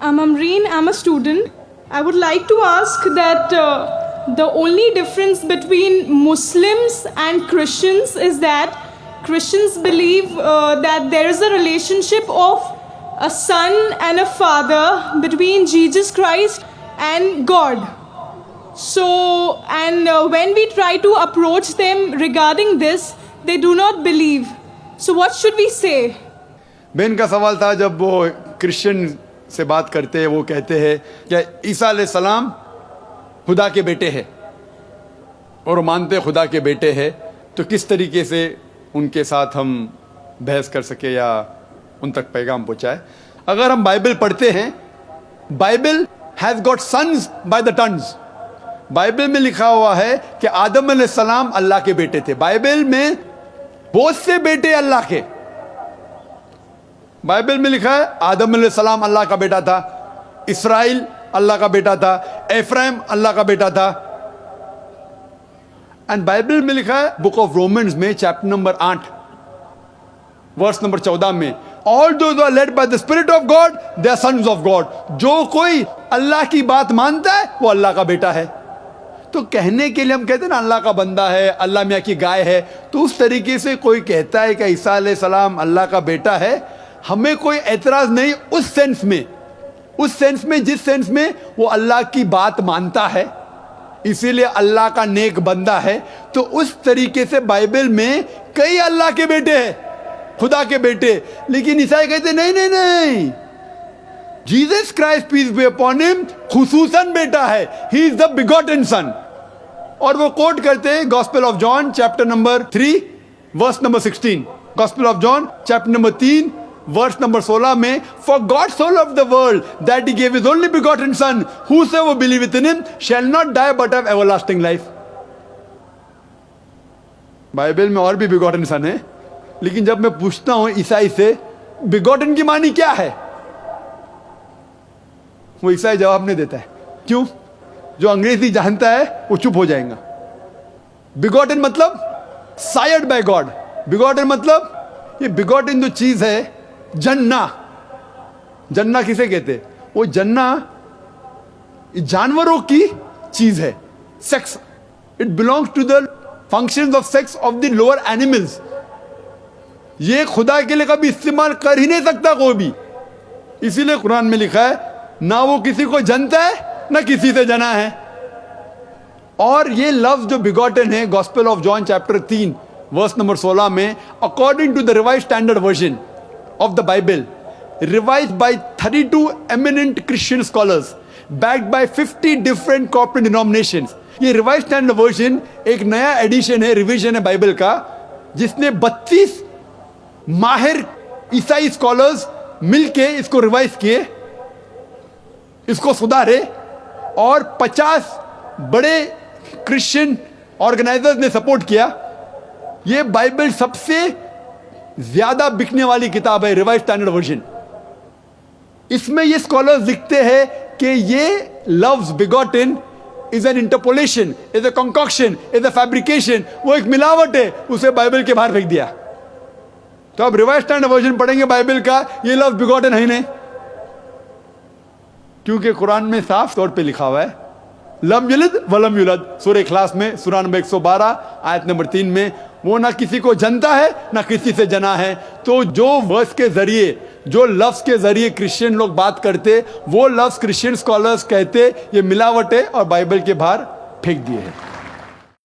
I'm Amreen, I'm a student. I would like to ask that the only difference between Muslims and Christians is that Christians believe that there is a relationship of a son and a father between Jesus Christ and God. So, and when we try to approach them regarding this, they do not believe. So what should we say? बहन का सवाल था, जब वो Christian से बात करते हैं, वो कहते हैं कि ईसा अलैहिस्सलाम खुदा के बेटे हैं और मानते खुदा के बेटे हैं, तो किस तरीके से उनके साथ हम बहस कर सके या उन तक पैगाम पहुंचाए। अगर हम बाइबल पढ़ते हैं, Bible has got sons by the tons. Bible में लिखा हुआ है कि आदम अलैहिस्सलाम अल्लाह के बेटे थे। बाइबल में बहुत से बेटे अल्लाह के, बाइबल में लिखा है आदम अलैहिस्सलाम अल्लाह का बेटा था, इसराइल अल्लाह का बेटा था, एफ्राइम अल्लाह का बेटा था। एंड बाइबल में लिखा है बुक ऑफ रोमन्स में चैप्टर नंबर 8 वर्स नंबर 14 में, all those are led by the spirit of God they are sons of God. जो कोई अल्लाह की बात मानता है वो अल्लाह का बेटा है। तो कहने के लिए हम कहते हैं ना अल्लाह का बंदा है, अल्लाह मियाँ की गाय है, तो उस तरीके से कोई कहता है कि ईसा अलैहिस्सलाम अल्लाह का बेटा है, हमें कोई एतराज नहीं उस सेंस में जिस सेंस में वो अल्लाह की बात मानता है, इसीलिए अल्लाह का नेक बंदा है। तो उस तरीके से बाइबल में कई अल्लाह के बेटे हैं, खुदा के बेटे, लेकिन ईसाई कहते नहीं नहीं नहीं, Jesus Christ peace be upon him खुसूसन बेटा है, he is the begotten son. और वो कोट करते हैं gospel of John chapter number 3 verse number 16, gospel of John chapter number 3 verse number 16 में, for God so loved the world that he gave his only begotten son, whosoever believeth in him shall not die but have everlasting life। Bible में और भी begotten सन है, लेकिन जब मैं पूछता हूं ईसाई से बिगॉटन की मानी क्या है, वो ईसाई जवाब नहीं देता है। क्यों? जो अंग्रेजी जानता है वो चुप हो जाएगा। बिगॉटन मतलब सायर्ड बाय गॉड। बिगॉटन मतलब ये बिगॉटन जो चीज है, जन्ना, जन्ना किसे कहते? वो जन्ना जानवरों की चीज है, sex. It belongs to the functions of sex of the lower animals. ये खुदा के लिए कभी इस्तेमाल कर ही नहीं सकता कोई भी, इसीलिए कुरान में लिखा है ना वो किसी को जनता है ना किसी से जना है। और ये लफ्ज जो बिगॉटन है, Gospel of John chapter 3 verse number 16 में, according to the Revised Standard Version of the Bible, revised by 32 eminent Christian scholars, backed by 50 different corporate denominations. ये रिवाइज्ड स्टैंडर्ड वर्जन एक नया एडिशन है, रिवीजन है Bible का, जिसने 32 माहिर ईसाई स्कॉलर्स मिलके इसको रिवाइज किए, इसको सुधारे, और 50 बड़े क्रिश्चियन ऑर्गेनाइजर्स ने सपोर्ट किया। ये बाइबल सबसे ज्यादा बिकने वाली किताब है, रिवाइज्ड स्टैंडर्ड वर्जन। इसमें ये स्कॉलर्स लिखते हैं कि ये लफ्ज begotten is an interpolation, is a concoction, is a fabrication, वो एक मिलावट है, उसे बाइबल के बाहर फेंक दिया। तो अब रिवाइज्ड स्टैंडर्ड वर्जन पढ़ेंगे बाइबल का, ये लफ्ज बिगॉटन है ही नहीं, क्योंकि कुरान में साफ तौर पे लिखा हुआ है लम यलिद वलम युलद। सूरह इखलास में सूरा नंबर 112 आयत नंबर 3 में, वो ना किसी को जनता है ना किसी से जना है। तो जो वर्स के जरिए, जो लफ्ज के जरिए क्रिश्चियन लोग बात करते, वो लफ्ज क्रिश्चियन स्कॉलर्स कहते ये मिलावट है और बाइबल के बाहर फेंक दिए हैं।